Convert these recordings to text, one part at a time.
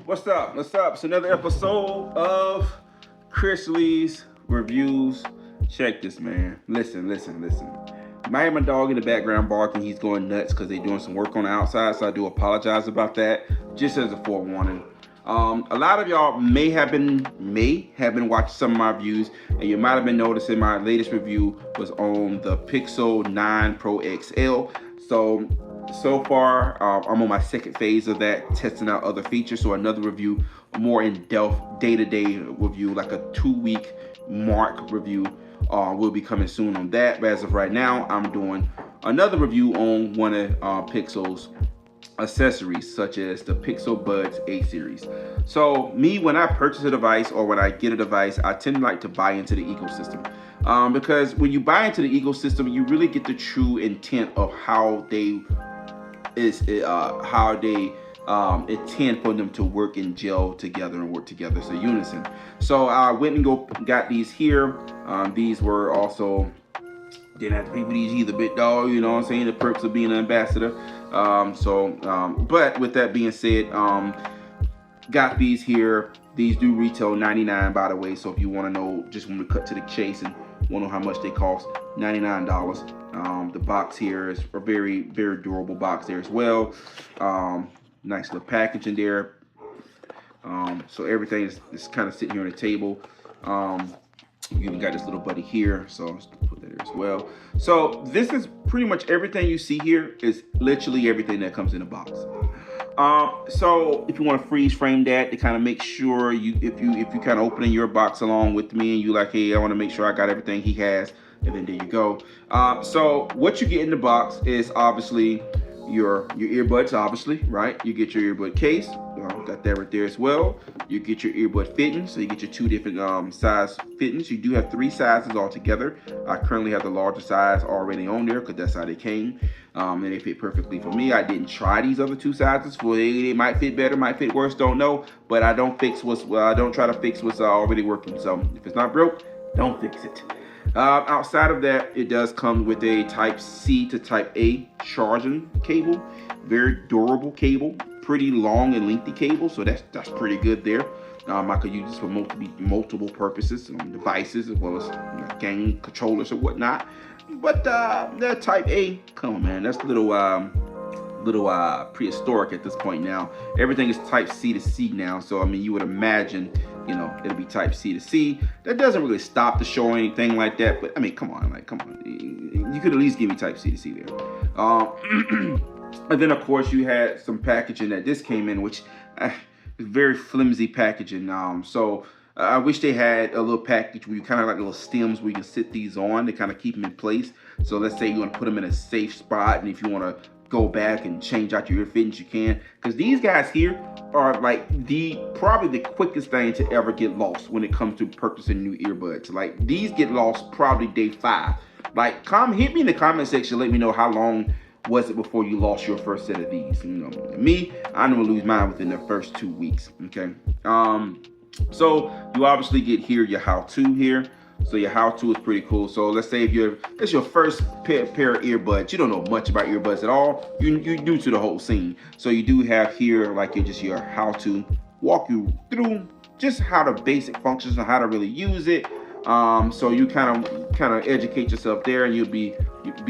What's up? What's up? It's another episode of Chris Lee's Reviews. Check this, man. Listen. I have my dog in the background barking. He's going nuts because they're doing some work on the outside, so I do apologize about that. Just as a forewarning. A lot of y'all may have been watching some of my reviews, and you might have been noticing my latest review was on the Pixel 9 Pro XL. So far, I'm on my second phase of that, testing out other features. So another review, more in-depth, day-to-day review, like a 2-week mark review, will be coming soon on that. But as of right now, I'm doing another review on one of Pixel's accessories, such as the Pixel Buds 8 series. So me, when I purchase a device or when I get a device, I tend to like to buy into the ecosystem. Because when you buy into the ecosystem, you really get the true intent of how they intend for them to work and gel together and work together as a unison. So I went and got these here. These were also, didn't have to pay for these either, big dog, you know what I'm saying? The perks of being an ambassador. But with that being said, got these here. These do retail $99, by the way. So if you want to know, just want to cut to the chase and want to know how much they cost, $99. The box here is a very, very durable box there as well. Nice little package in there. So everything is kind of sitting here on the table. You even got this little buddy here, so let's put that there as well. So this is pretty much everything you see here is literally everything that comes in the box. So if you want to freeze frame that to kind of make sure if you kind of opening your box along with me and you like, hey, I want to make sure I got everything he has, and then there you go. So what you get in the box is obviously your earbuds, obviously, right? You get your earbud case, got that right there as well. You get your earbud fittings, so you get your 2 different size fittings. You do have 3 sizes altogether. I currently have the larger size already on there because that's how they came, and they fit perfectly for me. I didn't try these other 2 sizes. They might fit better, might fit worse, don't know. But I don't try to fix what's already working. So if it's not broke, don't fix it. Outside of that, it does come with a Type C to Type A charging cable. Very durable cable, pretty long and lengthy cable, so that's pretty good there. I could use this for multiple purposes, devices as well as game controllers or whatnot. But the Type A, come on, man, that's a little prehistoric at this point now. Everything is Type C to C now, so I mean, you would imagine, it'll be Type C to C. That doesn't really stop the show or anything like that, but I mean, come on. You could at least give me Type C to C there. And then, of course, you had some packaging that this came in, which is very flimsy packaging. So I wish they had a little package where you kind of like little stems where you can sit these on to kind of keep them in place. So let's say you want to put them in a safe spot, and if you want to go back and change out your ear fittings, you can. Because these guys here are like probably the quickest thing to ever get lost when it comes to purchasing new earbuds. Like, these get lost probably day 5. Like, hit me in the comment section, let me know how long was it before you lost your first set of these. Me, I normally lose mine within the first 2 weeks. Okay. So you obviously get here your how-to here. So your how-to is pretty cool. So let's say if it's your first pair of earbuds, you don't know much about earbuds at all. You're new to the whole scene. So you do have here like your how-to, walk you through just how the basic functions and how to really use it. So you kind of educate yourself there, and you'll be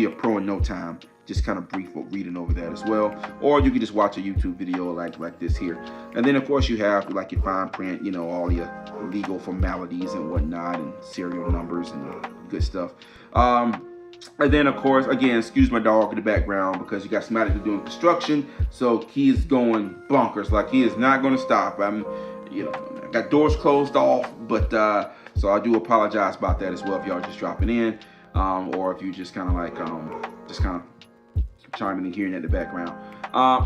a pro in no time. Just kind of brief reading over that as well. Or you can just watch a YouTube video like this here. And then, of course, you have like your fine print, all your legal formalities and whatnot, and serial numbers and good stuff. And then, of course, again, excuse my dog in the background because you got somebody doing construction. So he is going bonkers. Like, he is not going to stop. I got doors closed off, but so I do apologize about that as well if y'all just dropping in, or if you just kind of chiming in here in the background.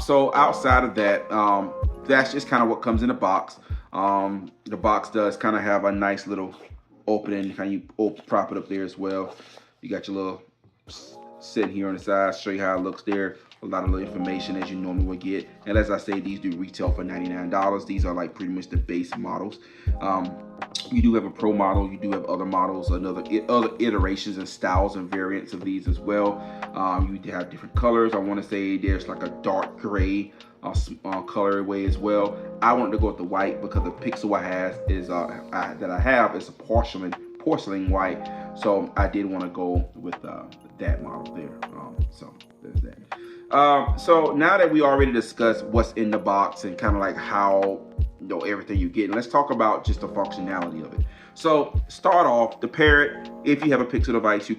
So outside of that, that's just kind of what comes in the box. The box does kind of have a nice little opening. Kind of prop it up there as well. You got your little set here on the side. Show you how it looks there. a lot of little information as you normally would get. And as I say, these do retail for $99. These are like pretty much the base models. You do have a pro model, you do have other models, other iterations and styles and variants of these as well. You have different colors. I want to say there's like a dark gray colorway as well. I wanted to go with the white because the Pixel that I have is a porcelain white, so I did want to go with that model there. So there's that. So now that we already discussed what's in the box and kind of like how everything you get, let's talk about just the functionality of it. So start off, the parrot, if you have a Pixel device, you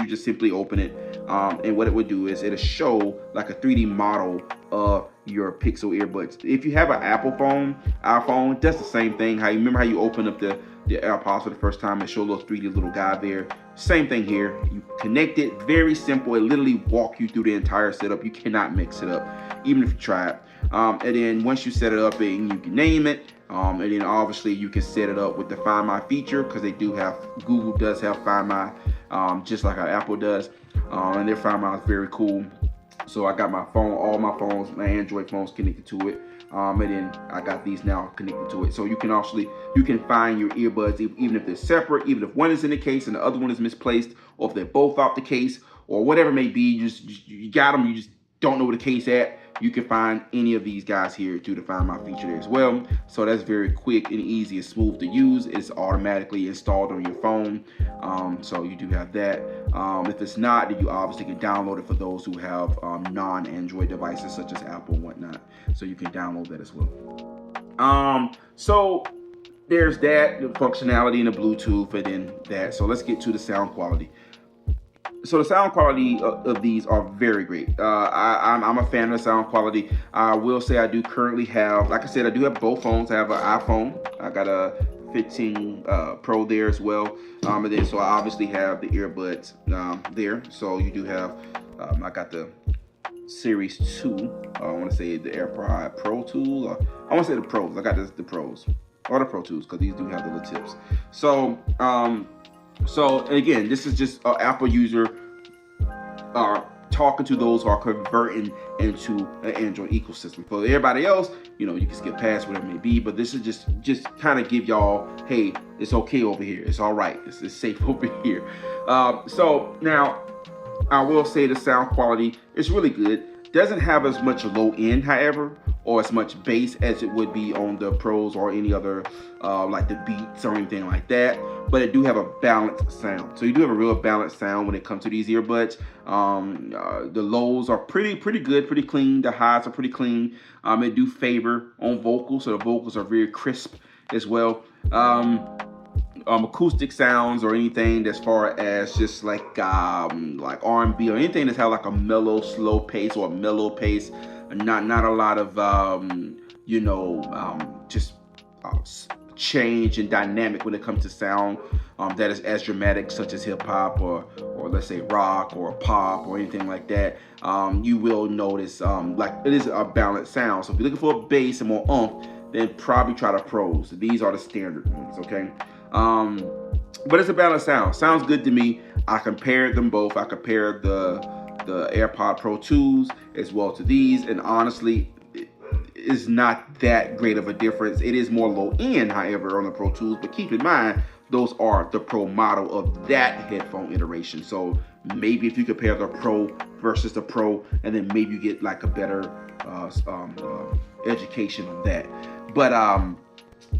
just simply open it, and what it would do is it'll show like a 3D model of your Pixel earbuds. If you have an Apple iPhone, it does the same thing. Remember how you open up the AirPods for the first time and show a little 3D little guy there? Same thing here. You connect it, very simple. It literally walk you through the entire setup. You cannot mix it up, even if you try it. And then once you set it up, and you can name it, and then obviously you can set it up with the Find My feature, because Google does have Find My, just like how Apple does, and their Find My is very cool. So I got my phone, all my phones, my Android phones connected to it, and then I got these now connected to it. So you can find your earbuds even if they're separate, even if one is in the case and the other one is misplaced, or if they're both out the case, or whatever it may be. You got them, you just don't know where the case at. You can find any of these guys here through the Find My feature there as well. So that's very quick and easy and smooth to use. It's automatically installed on your phone. So you do have that. If it's not, then you obviously can download it for those who have non-Android devices such as Apple and whatnot. So you can download that as well. So there's that, the functionality and the Bluetooth, and then that. So let's get to the sound quality. So the sound quality of these are very great. I'm a fan of the sound quality. I will say I do currently have, like I said, I do have both phones. I have an iPhone. I got a 15 Pro there as well. And then so I obviously have the earbuds there. So you do have, I got the Series 2. I want to say the AirPod Pro 2. I want to say the Pros. I got the Pros or the Pro 2s because these do have the little tips. So, so again, this is just an Apple user talking to those who are converting into an Android ecosystem. For everybody else, you can skip past whatever it may be, but this is just kind of give y'all, hey, it's okay over here. It's all right. It's safe over here. So now, I will say the sound quality is really good. Doesn't have as much low end, however, or as much bass as it would be on the Pros or any other like the Beats or anything like that. But it do have a balanced sound. So you do have a real balanced sound when it comes to these earbuds. The lows are pretty good, pretty clean. The highs are pretty clean. It do favor on vocals, so the vocals are very crisp as well. Acoustic sounds or anything as far as just like R&B or anything that's have like a mellow, slow pace or a mellow pace. Not a lot of just change and dynamic when it comes to sound that is as dramatic, such as hip hop or let's say rock or pop or anything like that. You will notice like it is a balanced sound. So if you're looking for a bass and more oomph, then probably try the Pros. These are the standard ones, okay? But it's a balanced sound. Sounds good to me. I compared them both. I compared the AirPod Pro 2s as well to these, and honestly, is not that great of a difference. It is more low end, however, on the Pro 2s, but keep in mind, those are the Pro model of that headphone iteration. So maybe if you compare the Pro versus the Pro, and then maybe you get like a better education on that. But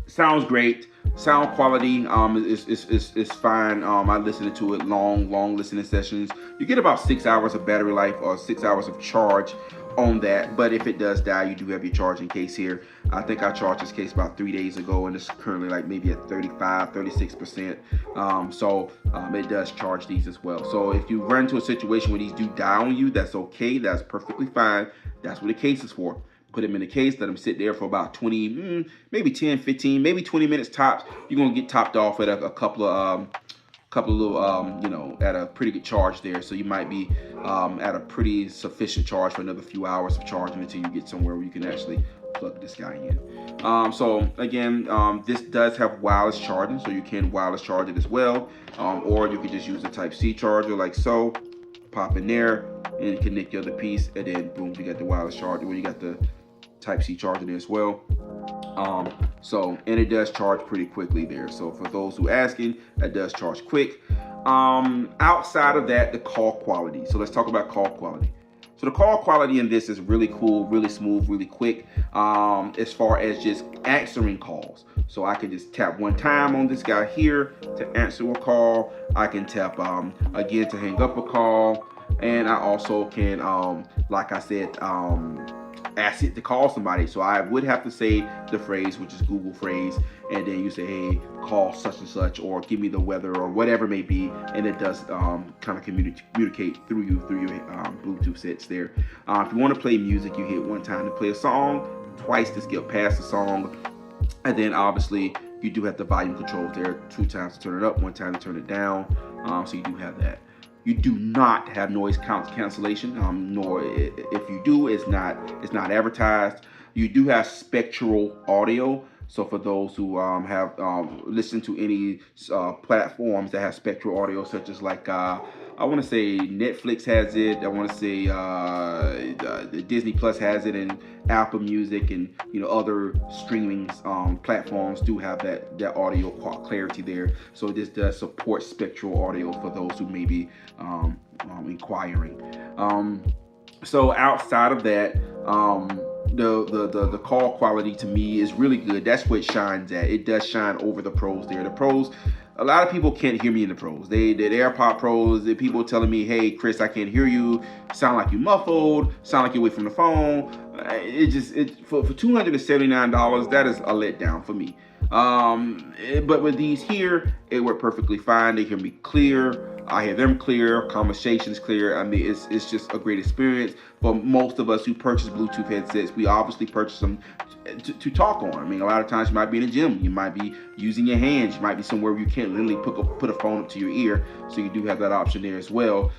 sounds great. Sound quality is fine. I listened to it long listening sessions. You get about 6 hours of battery life or 6 hours of charge on that, but if it does die, you do have your charging case here. I think I charged this case about 3 days ago, and it's currently like maybe at 36%. So it does charge these as well. So if you run into a situation where these do die on you, that's okay. That's perfectly fine. That's what the case is for. Put them in the case, let them sit there for about 20, maybe 10, 15, maybe 20 minutes tops. You're gonna get topped off at a couple of little, at a pretty good charge there. So you might be at a pretty sufficient charge for another few hours of charging until you get somewhere where you can actually plug this guy in. So again, this does have wireless charging, so you can wireless charge it as well, or you can just use a Type-C charger like so. pop in there and connect your other piece, and then boom, you got the wireless charger. Well, you got the Type-C charger there as well. And it does charge pretty quickly there. So for those who asking, that does charge quick. Outside of that, the call quality. So let's talk about call quality. So the call quality in this is really cool, really smooth, really quick, as far as just answering calls. So I can just tap one time on this guy here to answer a call. I can tap again to hang up a call. And I also can, like I said, ask it to call somebody. So I would have to say the phrase, which is Google phrase, and then you say, hey, call such and such, or give me the weather, or whatever it may be, and it does kind of communicate through your Bluetooth sets there. If you want to play music, you hit one time to play a song, twice to skip past the song, and then obviously you do have the volume controls there, 2 times to turn it up, 1 time to turn it down. So you do have that. You do not have noise cancellation, nor if you do, it's not advertised. You do have spectral audio. So for those who have listened to any platforms that have spectral audio, such as like I want to say Netflix has it. I want to say the Disney Plus has it, and Apple Music, and other streaming platforms do have that audio clarity there. So this does support spectral audio for those who may be inquiring. So outside of that, the call quality to me is really good. That's what it shines at. It does shine over the Pros there. The Pros, a lot of people can't hear me in the Pros. The AirPod Pros, the people telling me, hey, Chris, I can't hear you. Sound like you muffled. Sound like you're away from the phone. For $279, that is a letdown for me. But with these here, it worked perfectly fine. They hear me clear. I hear them clear. Conversations clear. I mean, it's just a great experience. For most of us who purchase Bluetooth headsets, we obviously purchase them to talk on. I mean, a lot of times you might be in a gym. You might be using your hands. You might be somewhere where you can't literally put a phone up to your ear. So you do have that option there as well,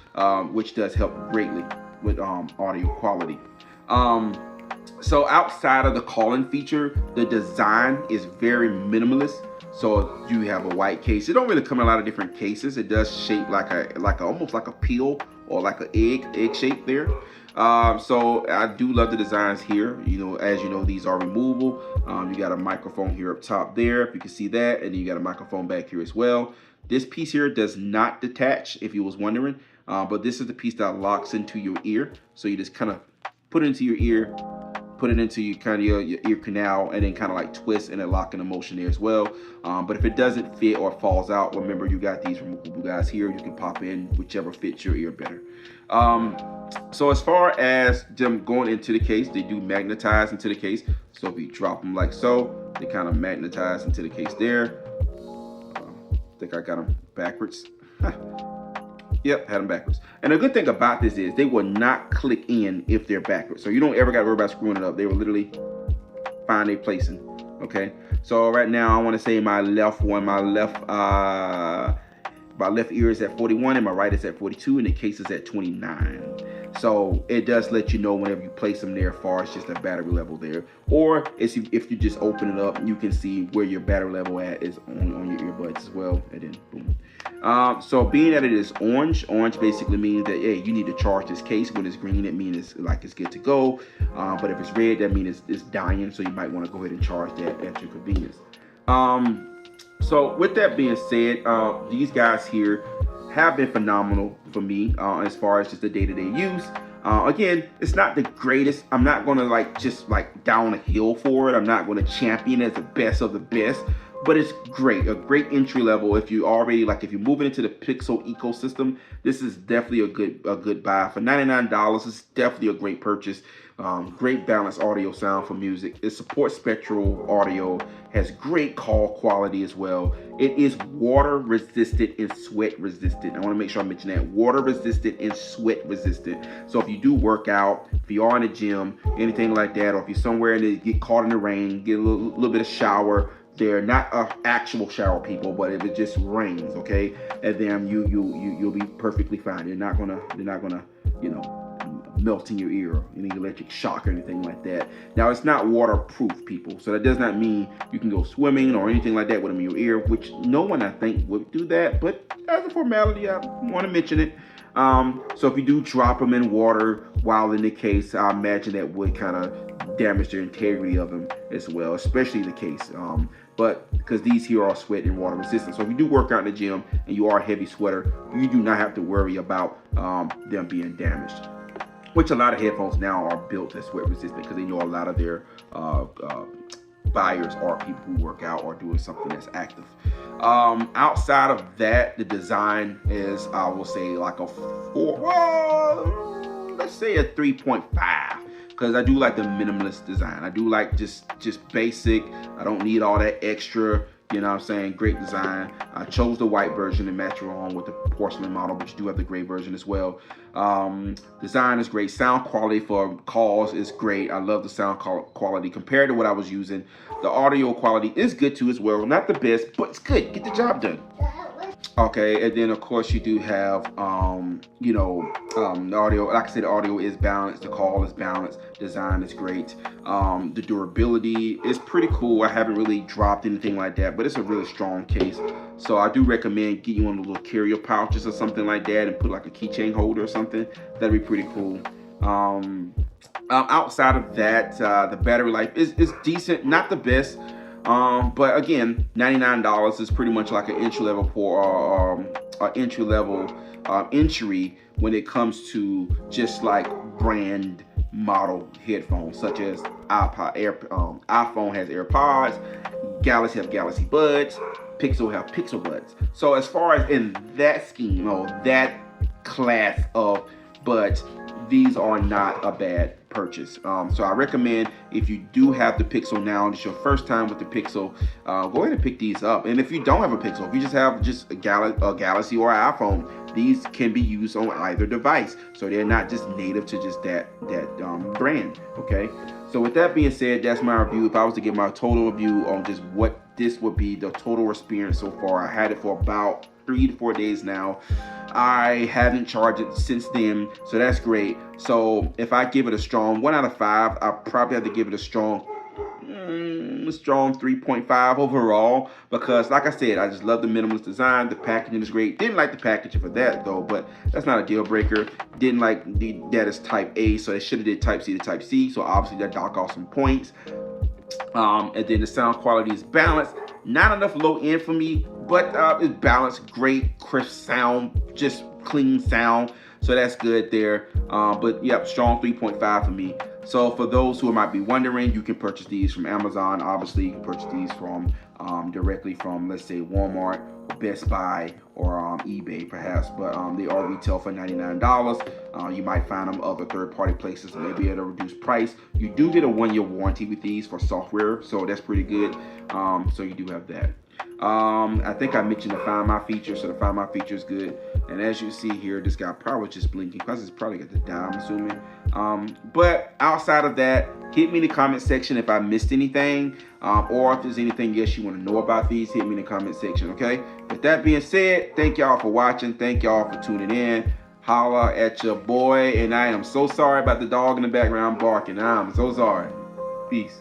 which does help greatly with audio quality. So outside of the calling feature, the design is very minimalist. So you have a white case. It don't really come in a lot of different cases. It does shape like almost like a peel or like an egg shape there. So I do love the designs here. As you know, these are removable. You got a microphone here up top there, if you can see that, and then you got a microphone back here as well. This piece here does not detach, if you was wondering, but this is the piece that locks into your ear. So you just kind of put it into your ear, put it into your ear canal, and then kind of like twist, and then lock in the motion there as well. But if it doesn't fit or falls out, remember you got these removable guys here. You can pop in whichever fits your ear better. So as far as them going into the case, they do magnetize into the case. So if you drop them like so, they kind of magnetize into the case there. I think I got them backwards. Yep, had them backwards. And the good thing about this is they will not click in if they're backwards. So you don't ever got to worry about screwing it up. They will literally find a placing. Okay. So right now I want to say my left ear is at 41 and my right is at 42, and the case is at 29. So it does let you know whenever you place them there, as far as just a battery level there. Or if you just open it up, you can see where your battery level at is on your earbuds as well, and then boom. So being that it is orange basically means that, hey, you need to charge this case. When it's green, it means it's good to go. But if it's red, that means it's dying. So you might want to go ahead and charge that at your convenience. So with that being said, these guys here have been phenomenal for me as far as just the day-to-day use. Again, it's not the greatest. I'm not gonna just down a hill for it. I'm not gonna champion it as the best of the best, but it's great. A great entry level. If you already if you're moving into the Pixel ecosystem, this is definitely a good buy. For $99, it's definitely a great purchase. Great balanced audio sound for music. It supports spectral audio, has great call quality as well. It is water resistant and sweat resistant. I want to make sure I mention that. Water resistant and sweat resistant. So if you do work out, if you are in a gym, anything like that, or if you're somewhere and you get caught in the rain, get a little bit of shower, they're not actual shower people, but if it just rains, okay, and then you'll be perfectly fine. They're not gonna melt in your ear or any electric shock or anything like that. Now, it's not waterproof, people, so that does not mean you can go swimming or anything like that with them in your ear, which no one I think would do that, but as a formality, I want to mention it. So if you do drop them in water while in the case, I imagine that would kind of damage the integrity of them as well, especially the case. But because these here are sweat and water resistant, so if you do work out in the gym and you are a heavy sweater, you do not have to worry about them being damaged. Which a lot of headphones now are built as sweat resistant because they know a lot of their buyers are people who work out or doing something that's active. Outside of that, the design is, I will say, like a 4, well, let's say a 3.5, because I do like the minimalist design. I do like just basic. I don't need all that extra. You know what I'm saying? Great design. I chose the white version to match along with the porcelain model, but you do have the gray version as well. Design is great. Sound quality for calls is great. I love the sound quality compared to what I was using. The audio quality is good too as well. Not the best, but it's good. Get the job done. Okay, and then of course you do have, the audio. Like I said, the audio is balanced. The call is balanced. Design is great. The durability is pretty cool. I haven't really dropped anything like that, but it's a really strong case. So I do recommend getting one of the little carrier pouches or something like that and put like a keychain holder or something. That'd be pretty cool. Outside of that, the battery life is decent. Not the best. But again, $99 is pretty much like an entry level entry when it comes to just like brand model headphones, such as iPhone has AirPods, Galaxy have Galaxy Buds, Pixel have Pixel Buds. So as far as in that scheme, that class of buds, these are not a bad purchase. So I recommend, if you do have the Pixel now and it's your first time with the Pixel, go ahead and pick these up. And if you don't have a Pixel, if you just have a Galaxy or an iPhone, these can be used on either device. So they're not just native to just that brand. Okay. So with that being said, that's my review. If I was to give my total review on just what this would be, the total experience so far, I had it for about 3 to 4 days now. I haven't charged it since then, so that's great. So if I give it a strong 1 out of 5, I probably have to give it a strong 3.5 overall, because like I said, I just love the minimalist design. The packaging is great. Didn't like the packaging for that though, but that's not a deal breaker. Didn't like that is type A, so they should have did type C to type C, so obviously that knocked off some points. And then the sound quality is balanced. Not enough low end for me, but it's balanced. Great crisp sound, just clean sound, so that's good there. But yep, strong 3.5 for me. So for those who might be wondering, you can purchase these from Amazon. Obviously, you can purchase these from directly from, let's say, Walmart, Best Buy, or eBay perhaps, but they are retail for $99. You might find them other third-party places, maybe at a reduced price. You do get a 1-year warranty with these for software, so that's pretty good. So you do have that. I think I mentioned the Find My feature, so the Find My feature is good. And as you see here, this guy probably just blinking because it's probably got the dime, I'm assuming. But outside of that, hit me in the comment section if I missed anything, or if there's anything else you want to know about these, hit me in the comment section, okay? With that being said, thank y'all for watching. Thank y'all for tuning in. Holla at your boy, and I am so sorry about the dog in the background barking. I'm so sorry. Peace.